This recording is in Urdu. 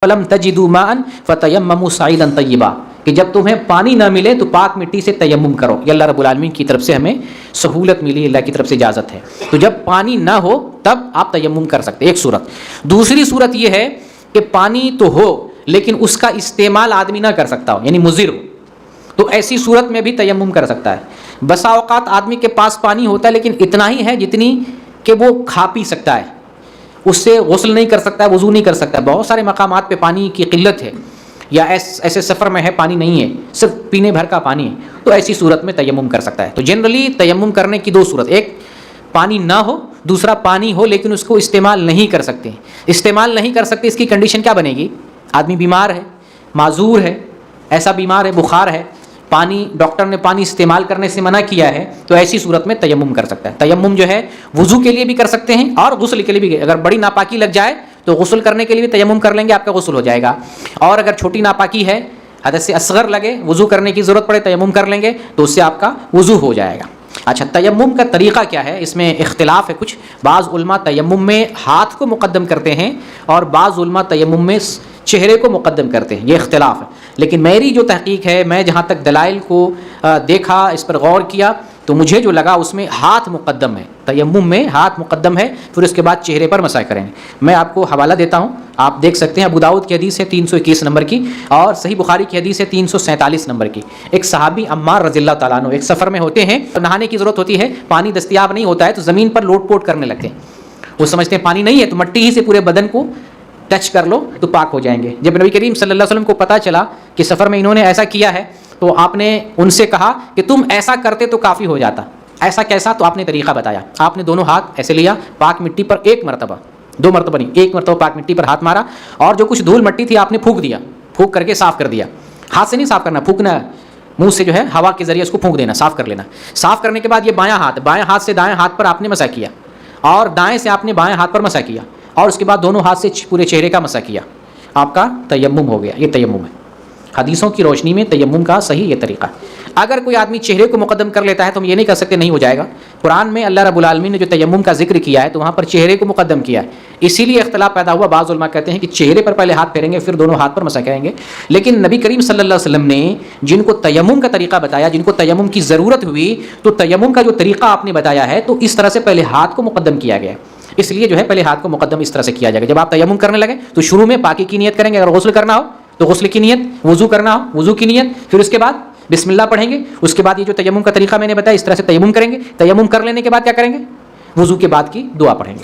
فلم تجدوا ماء فتیمموا صعیدا طیبا، کہ جب تمہیں پانی نہ ملے تو پاک مٹی سے تیمم کرو. یہ اللہ رب العالمین کی طرف سے ہمیں سہولت ملی، اللہ کی طرف سے اجازت ہے. تو جب پانی نہ ہو تب آپ تیمم کر سکتے، ایک صورت. دوسری صورت یہ ہے کہ پانی تو ہو لیکن اس کا استعمال آدمی نہ کر سکتا ہو، یعنی مضر ہو، تو ایسی صورت میں بھی تیمم کر سکتا ہے. بسا اوقات آدمی کے پاس پانی ہوتا ہے لیکن اتنا ہی ہے جتنی کہ وہ کھا پی سکتا ہے، اس سے غسل نہیں کر سکتا ہے، وضو نہیں کر سکتا ہے. بہت سارے مقامات پہ پانی کی قلت ہے، یا ایسے سفر میں ہے پانی نہیں ہے، صرف پینے بھر کا پانی ہے، تو ایسی صورت میں تیمم کر سکتا ہے. تو جنرلی تیمم کرنے کی دو صورت، ایک پانی نہ ہو، دوسرا پانی ہو لیکن اس کو استعمال نہیں کر سکتے. استعمال نہیں کر سکتے، اس کی کنڈیشن کیا بنے گی؟ آدمی بیمار ہے، معذور ہے، ایسا بیمار ہے، بخار ہے، پانی ڈاکٹر نے پانی استعمال کرنے سے منع کیا ہے، تو ایسی صورت میں تیمم کر سکتا ہے. تیمم جو ہے وضو کے لیے بھی کر سکتے ہیں اور غسل کے لیے بھی. اگر بڑی ناپاکی لگ جائے تو غسل کرنے کے لیے بھی تیمم کر لیں گے، آپ کا غسل ہو جائے گا. اور اگر چھوٹی ناپاکی ہے، حدث سے اصغر لگے، وضو کرنے کی ضرورت پڑے، تیمم کر لیں گے تو اس سے آپ کا وضو ہو جائے گا. اچھا، تیمم کا طریقہ کیا ہے؟ اس میں اختلاف ہے کچھ. بعض علماء تیمم میں ہاتھ کو مقدم کرتے ہیں اور بعض علماء تیمم میں چہرے کو مقدم کرتے ہیں، یہ اختلاف ہے. لیکن میری جو تحقیق ہے، میں جہاں تک دلائل کو دیکھا، اس پر غور کیا، تو مجھے جو لگا اس میں ہاتھ مقدم ہے. تیمم میں ہاتھ مقدم ہے، پھر اس کے بعد چہرے پر مسح کریں. میں آپ کو حوالہ دیتا ہوں، آپ دیکھ سکتے ہیں. ابو داؤد کی حدیث ہے 321 نمبر کی، اور صحیح بخاری کی حدیث ہے 347 نمبر کی. ایک صحابی عمار رضی اللہ تعالیٰ عنہ ایک سفر میں ہوتے ہیں، نہانے کی ضرورت ہوتی ہے، پانی دستیاب نہیں ہوتا ہے، تو زمین پر لوٹ پوٹ کرنے لگتے ہیں. وہ سمجھتے ہیں پانی نہیں ہے تو مٹی ہی سے پورے بدن کو ٹچ کر لو تو پاک ہو جائیں گے. جب نبی کریم صلی اللہ علیہ وسلم کو پتہ چلا کہ سفر میں انہوں نے ایسا کیا ہے، تو آپ نے ان سے کہا کہ تم ایسا کرتے تو کافی ہو جاتا. ایسا کیسا؟ تو آپ نے طریقہ بتایا. آپ نے دونوں ہاتھ ایسے لیا، پاک مٹی پر ایک مرتبہ، دو مرتبہ نہیں، ایک مرتبہ پاک مٹی پر ہاتھ مارا، اور جو کچھ دھول مٹی تھی آپ نے پھونک دیا، پھونک کر کے صاف کر دیا. ہاتھ سے نہیں صاف کرنا، پھونکنا، منہ سے جو ہے ہوا کے ذریعے اس کو پھونک دینا، صاف کر لینا. صاف کرنے کے بعد یہ بایاں ہاتھ سے دائیں ہاتھ پر آپ نے مسح کیا، اور دائیں سے آپ نے بائیں ہاتھ پر مسح کیا، اور اس کے بعد دونوں ہاتھ سے پورے چہرے کا مسح کیا. آپ کا تیمم ہو گیا. یہ تیمم ہے. حدیثوں کی روشنی میں تیمم کا صحیح یہ طریقہ ہے. اگر کوئی آدمی چہرے کو مقدم کر لیتا ہے تو ہم یہ نہیں کر سکتے نہیں ہو جائے گا. قرآن میں اللہ رب العالمین نے جو تیمم کا ذکر کیا ہے تو وہاں پر چہرے کو مقدم کیا ہے، اسی لیے اختلاف پیدا ہوا. بعض علماء کہتے ہیں کہ چہرے پر پہلے ہاتھ پھیریں گے پھر دونوں ہاتھ پر مسح کریں گے. لیکن نبی کریم صلی اللہ علیہ وسلم نے جن کو تیمم کا طریقہ بتایا، جن کو تیمم کی ضرورت ہوئی، تو تیمم کا جو طریقہ آپ نے بتایا ہے تو اس طرح سے پہلے ہاتھ کو مقدم کیا گیا ہے. اس لیے جو ہے پہلے ہاتھ کو مقدم اس طرح سے کیا جائے گا. جب آپ تیمم کرنے لگے تو شروع میں پاکی کی نیت کریں گے. اگر غسل کرنا ہو تو غسل کی نیت، وضو کرنا ہو وضو کی نیت، پھر اس کے بعد بسم اللہ پڑھیں گے. اس کے بعد یہ جو تیمم کا طریقہ میں نے بتایا اس طرح سے تیمم کریں گے. تیمم کر لینے کے بعد کیا کریں گے؟ وضو کے بعد کی دعا پڑھیں گے.